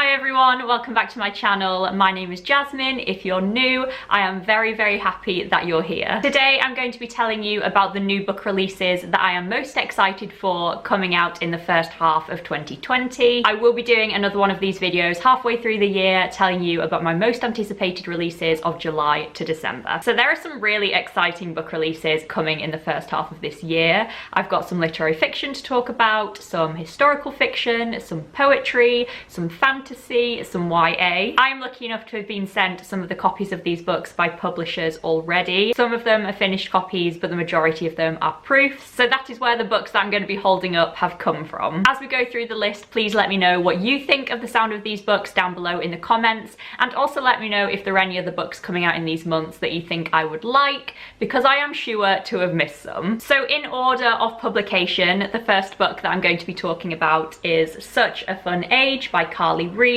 Hi everyone, welcome back to my channel. My name is Jasmine. If you're new, I am very happy that you're here. Today I'm going to be telling you about the new book releases that I am most excited for coming out in the first half of 2020. I will be doing another one of these videos halfway through the year telling you about my most anticipated releases of July to December. So there are some really exciting book releases coming in the first half of this year. I've got some literary fiction to talk about, some historical fiction, some poetry, some fantasy, some YA. I am lucky enough to have been sent some of the copies of these books by publishers already. Some of them are finished copies, but the majority of them are proofs. So that is where the books that I'm going to be holding up have come from. As we go through the list, please let me know what you think of the sound of these books down below in the comments, and also let me know if there are any other books coming out in these months that you think I would like, because I am sure to have missed some. So in order of publication, the first book that I'm going to be talking about is Such a Fun Age by Carly Reed.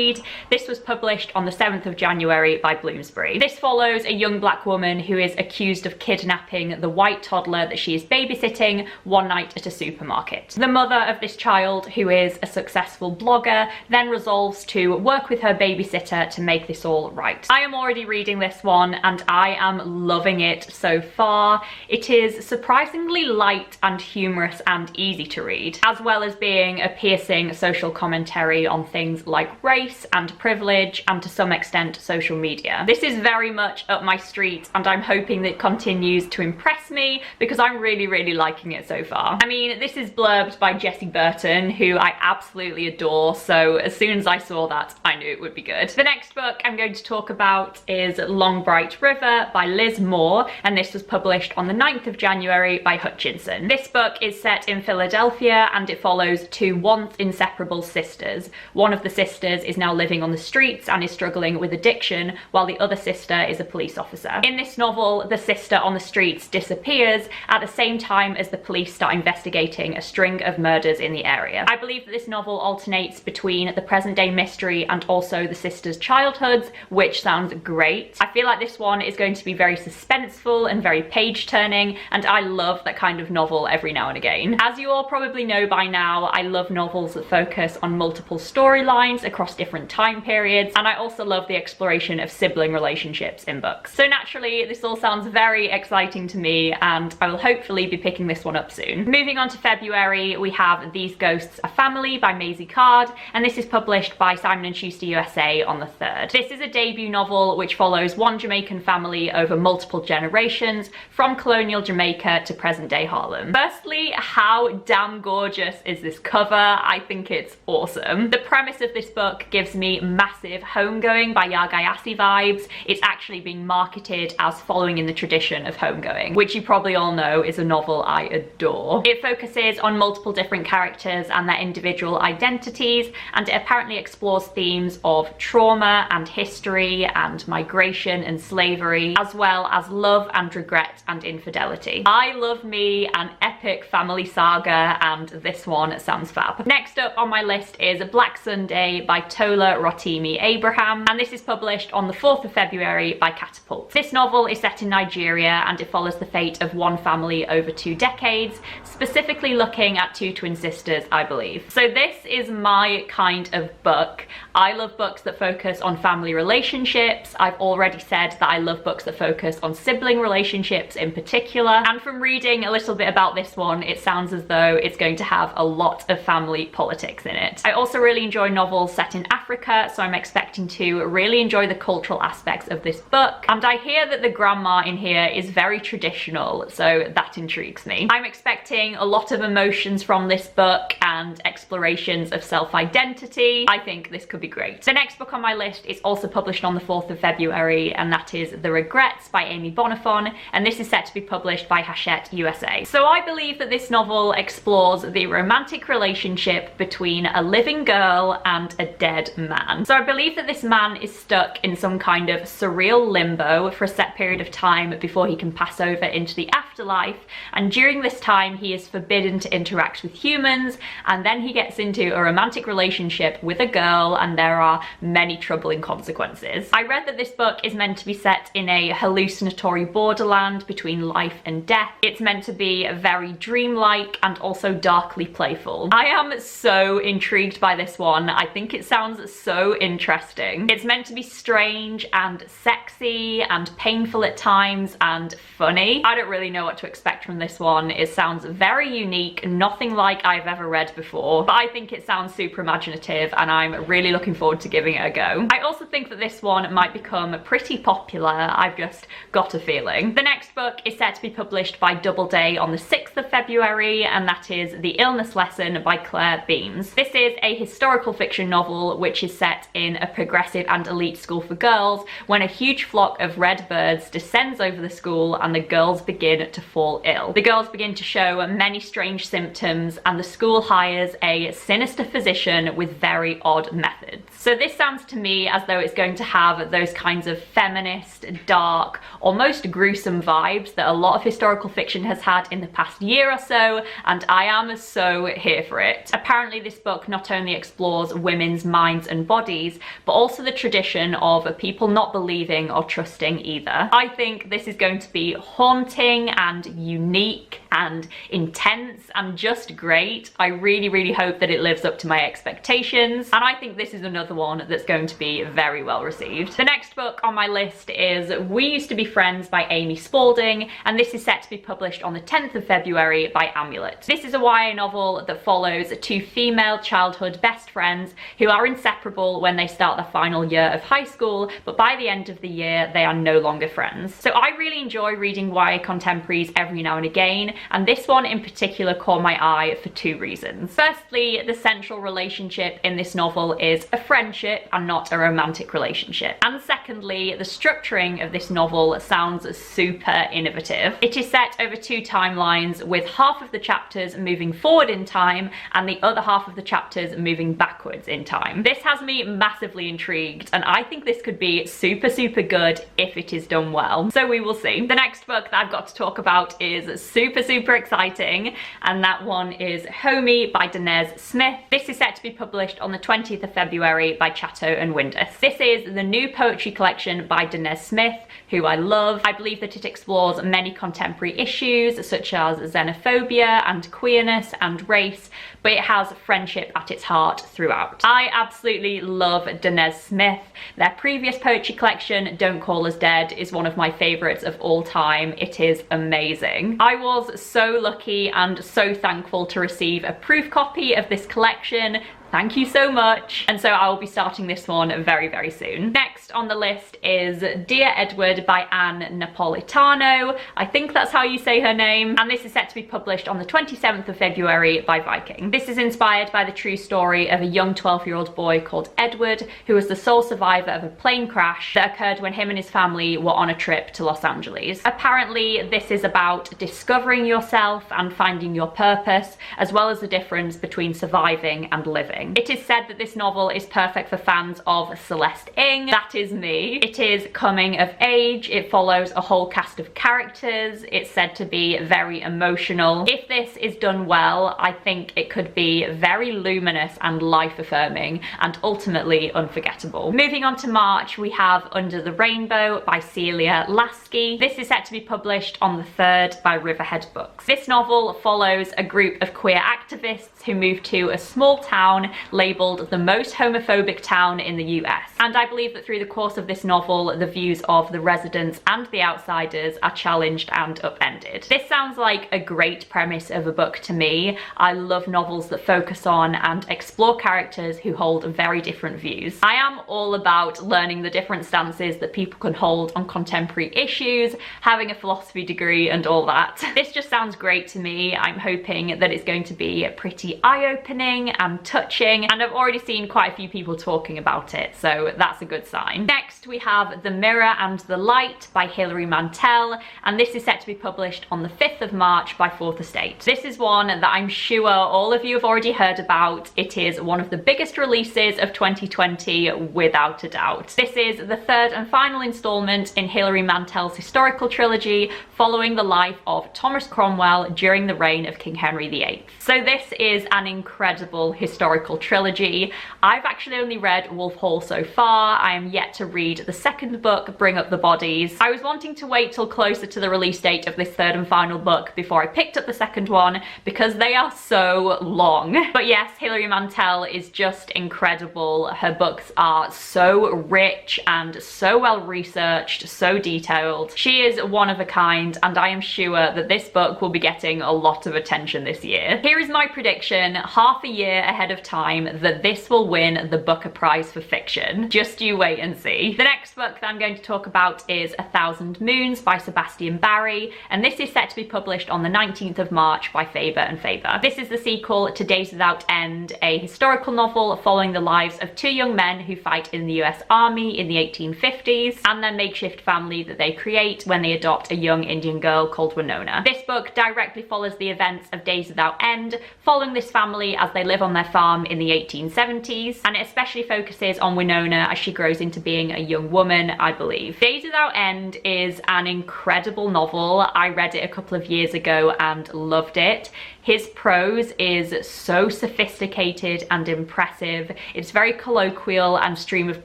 This was published on the 7th of January by Bloomsbury. This follows a young black woman who is accused of kidnapping the white toddler that she is babysitting one night at a supermarket. The mother of this child, who is a successful blogger, then resolves to work with her babysitter to make this all right. I am already reading this one and I am loving it so far. It is surprisingly light and humorous and easy to read, as well as being a piercing social commentary on things like race and privilege and to some extent social media. This is very much up my street and I'm hoping that it continues to impress me because I'm really liking it so far. I mean, this is blurbed by Jessie Burton, who I absolutely adore, so as soon as I saw that I knew it would be good. The next book I'm going to talk about is Long Bright River by Liz Moore, and this was published on the 9th of January by Hutchinson. This book is set in Philadelphia and it follows two once inseparable sisters. One of the sisters is now living on the streets and is struggling with addiction, while the other sister is a police officer. In this novel, the sister on the streets disappears at the same time as the police start investigating a string of murders in the area. I believe that this novel alternates between the present day mystery and also the sisters' childhoods, which sounds great. I feel like this one is going to be very suspenseful and very page turning, and I love that kind of novel every now and again. As you all probably know by now, I love novels that focus on multiple storylines across different time periods, and I also love the exploration of sibling relationships in books. So naturally, this all sounds very exciting to me, and I will hopefully be picking this one up soon. Moving on to February, we have These Ghosts Are Family by Maisie Card, and this is published by Simon & Schuster USA on the 3rd. This is a debut novel which follows one Jamaican family over multiple generations, from colonial Jamaica to present day Harlem. Firstly, how damn gorgeous is this cover? I think it's awesome. The premise of this book gives me massive Homegoing by Yagayasi vibes. It's actually being marketed as following in the tradition of Homegoing, which you probably all know is a novel I adore. It focuses on multiple different characters and their individual identities, and it apparently explores themes of trauma and history and migration and slavery, as well as love and regret and infidelity. I love me an epic family saga, and this one sounds fab. Next up on my list is Black Sunday by Tola Rotimi Abraham, and this is published on the 4th of February by Catapult. This novel is set in Nigeria and it follows the fate of one family over 2 decades, specifically looking at two twin sisters, I believe. So this is my kind of book. I love books that focus on family relationships. I've already said that I love books that focus on sibling relationships in particular, and from reading a little bit about this one, it sounds as though it's going to have a lot of family politics in it. I also really enjoy novels set in Africa, so I'm expecting to really enjoy the cultural aspects of this book, and I hear that the grandma in here is very traditional, so that intrigues me. I'm expecting a lot of emotions from this book and explorations of self-identity. I think this could be great. The next book on my list is also published on the 4th of February, and that is The Regrets by Amy Bonifon, and this is set to be published by Hachette USA. So I believe that this novel explores the romantic relationship between a living girl and a dead man. So I believe that this man is stuck in some kind of surreal limbo for a set period of time before he can pass over into the afterlife, and during this time he is forbidden to interact with humans, and then he gets into a romantic relationship with a girl, and there are many troubling consequences. I read that this book is meant to be set in a hallucinatory borderland between life and death. It's meant to be very dreamlike and also darkly playful. I am so intrigued by this one. I think it sounds sounds so interesting. It's meant to be strange and sexy and painful at times and funny. I don't really know what to expect from this one. It sounds very unique, nothing like I've ever read before, but I think it sounds super imaginative and I'm really looking forward to giving it a go. I also think that this one might become pretty popular. I've just got a feeling. The next book is set to be published by Doubleday on the 6th of February, and that is The Illness Lesson by Claire Beams. This is a historical fiction novel which is set in a progressive and elite school for girls when a huge flock of red birds descends over the school and the girls begin to fall ill. The girls begin to show many strange symptoms and the school hires a sinister physician with very odd methods. So this sounds to me as though it's going to have those kinds of feminist, dark, almost gruesome vibes that a lot of historical fiction has had in the past year or so, and I am so here for it. Apparently this book not only explores women's minds and bodies, but also the tradition of people not believing or trusting either. I think this is going to be haunting and unique and intense and just great. I really hope that it lives up to my expectations, and I think this is another one that's going to be very well received. The next book on my list is We Used to Be Friends by Amy Spalding, and this is set to be published on the 10th of February by Amulet. This is a YA novel that follows two female childhood best friends who are inseparable when they start the final year of high school, but by the end of the year they are no longer friends. So I really enjoy reading YA contemporaries every now and again, and this one in particular caught my eye for two reasons. Firstly, the central relationship in this novel is a friendship and not a romantic relationship. And secondly, the structuring of this novel sounds super innovative. It is set over two timelines, with half of the chapters moving forward in time and the other half of the chapters moving backwards in time. This has me massively intrigued, and I think this could be super good if it is done well. So we will see. The next book that I've got to talk about is super exciting, and that one is Homie by Danez Smith. This is set to be published on the 20th of February by Chatto and Windus. This is the new poetry collection by Danez Smith, who I love. I believe that it explores many contemporary issues such as xenophobia and queerness and race, but it has friendship at its heart throughout. I absolutely love Danez Smith. Their previous poetry collection, Don't Call Us Dead, is one of my favourites of all time. It is amazing. I was so lucky and so thankful to receive a proof copy of this collection. Thank you so much. And so I will be starting this one very soon. Next on the list is Dear Edward by Anne Napolitano. I think that's how you say her name. And this is set to be published on the 27th of February by Viking. This is inspired by the true story of a young 12-year-old boy called Edward, who was the sole survivor of a plane crash that occurred when him and his family were on a trip to Los Angeles. Apparently, this is about discovering yourself and finding your purpose, as well as the difference between surviving and living. It is said that this novel is perfect for fans of Celeste Ng. That is me. It is coming of age. It follows a whole cast of characters. It's said to be very emotional. If this is done well, I think it could be very luminous and life-affirming and ultimately unforgettable. Moving on to March, we have Under the Rainbow by Celia Lasky. This is set to be published on the 3rd by Riverhead Books. This novel follows a group of queer activists who move to a small town labelled the most homophobic town in the US. And I believe that through the course of this novel, the views of the residents and the outsiders are challenged and upended. This sounds like a great premise of a book to me. I love novels that focus on and explore characters who hold very different views. I am all about learning the different stances that people can hold on contemporary issues, having a philosophy degree and all that. This just sounds great to me. I'm hoping that it's going to be pretty eye-opening and touching, and I've already seen quite a few people talking about it, so that's a good sign. Next we have The Mirror and the Light by Hilary Mantel, and this is set to be published on the 5th of March by Fourth Estate. This is one that I'm sure all of you have already heard about. It is one of the biggest releases of 2020 without a doubt. This is the third and final installment in Hilary Mantel's historical trilogy following the life of Thomas Cromwell during the reign of King Henry VIII. So this is an incredible historical historical trilogy. I've actually only read Wolf Hall so far. I am yet to read the second book, Bring Up the Bodies. I was wanting to wait till closer to the release date of this third and final book before I picked up the second one because they are so long. But yes, Hilary Mantel is just incredible. Her books are so rich and so well researched, so detailed. She is one of a kind, and I am sure that this book will be getting a lot of attention this year. Here is my prediction, half a year ahead of time, that this will win the Booker Prize for Fiction. Just you wait and see. The next book that I'm going to talk about is A Thousand Moons by Sebastian Barry, and this is set to be published on the 19th of March by Faber and Faber. This is the sequel to Days Without End, a historical novel following the lives of two young men who fight in the US Army in the 1850s and their makeshift family that they create when they adopt a young Indian girl called Winona. This book directly follows the events of Days Without End, following this family as they live on their farm in the 1870s, and it especially focuses on Winona as she grows into being a young woman, I believe. Days Without End is an incredible novel. I read it a couple of years ago and loved it. His prose is so sophisticated and impressive. It's very colloquial and stream of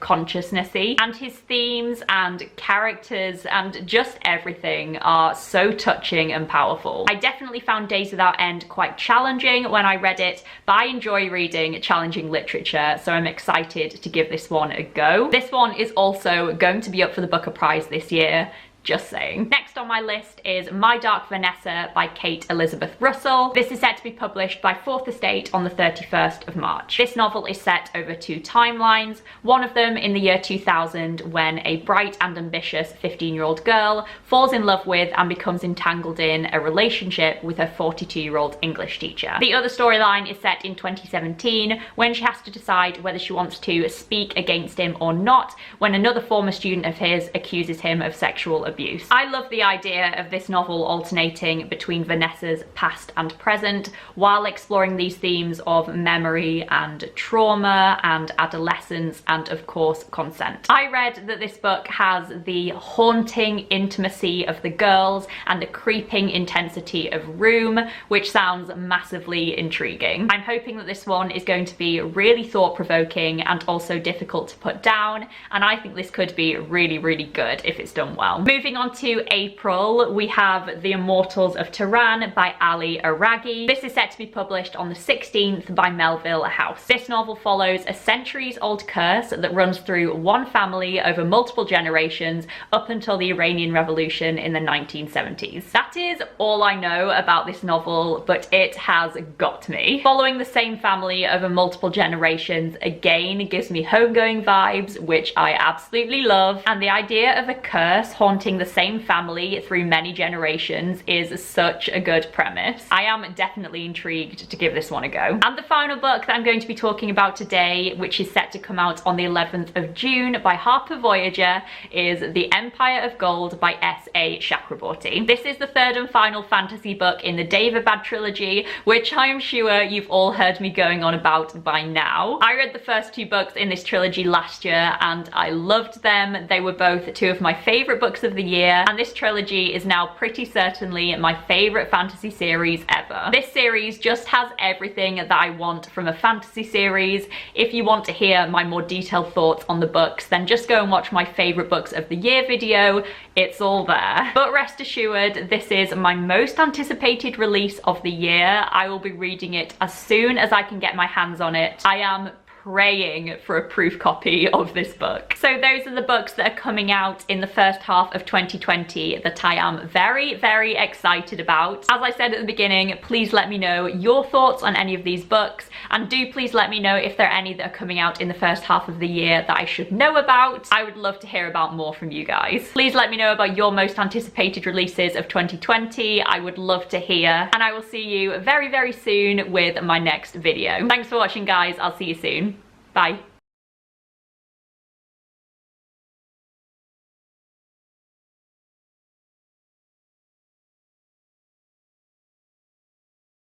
consciousness-y, and his themes and characters and just everything are so touching and powerful. I definitely found Days Without End quite challenging when I read it, but I enjoy reading challenging literature, so I'm excited to give this one a go. This one is also going to be up for the Booker Prize this year. Just saying. Next on my list is My Dark Vanessa by Kate Elizabeth Russell. This is set to be published by Fourth Estate on the 31st of March. This novel is set over two timelines, one of them in the year 2000 when a bright and ambitious 15-year-old girl falls in love with and becomes entangled in a relationship with her 42-year-old English teacher. The other storyline is set in 2017 when she has to decide whether she wants to speak against him or not when another former student of his accuses him of sexual abuse. I love the idea of this novel alternating between Vanessa's past and present while exploring these themes of memory and trauma and adolescence and of course consent. I read that this book has the haunting intimacy of the girls and the creeping intensity of Room, which sounds massively intriguing. I'm hoping that this one is going to be really thought-provoking and also difficult to put down, and I think this could be really, really good if it's done well. Moving on to April, we have The Immortals of Tehran by Ali Aragi. This is set to be published on the 16th by Melville House. This novel follows a centuries-old curse that runs through one family over multiple generations up until the Iranian Revolution in the 1970s. That is all I know about this novel, but it has got me. Following the same family over multiple generations again gives me homegoing vibes, which I absolutely love, and the idea of a curse haunting the same family through many generations is such a good premise. I am definitely intrigued to give this one a go. And the final book that I'm going to be talking about today, which is set to come out on the 11th of June by Harper Voyager, is The Empire of Gold by S.A. Chakraborty. This is the third and final fantasy book in the Daevabad trilogy, which I am sure you've all heard me going on about by now. I read the first two books in this trilogy last year and I loved them. They were both two of my favourite books of the year, and this trilogy is now pretty certainly my favourite fantasy series ever. This series just has everything that I want from a fantasy series. If you want to hear my more detailed thoughts on the books, then just go and watch my favourite books of the year video. It's all there. But rest assured, this is my most anticipated release of the year. I will be reading it as soon as I can get my hands on it. I am praying for a proof copy of this book. So those are the books that are coming out in the first half of 2020 that I am very, very excited about. As I said at the beginning, please let me know your thoughts on any of these books, and do please let me know if there are any that are coming out in the first half of the year that I should know about. I would love to hear about more from you guys. Please let me know about your most anticipated releases of 2020. I would love to hear, and I will see you very, very soon with my next video. Thanks for watching, guys. I'll see you soon. Bye.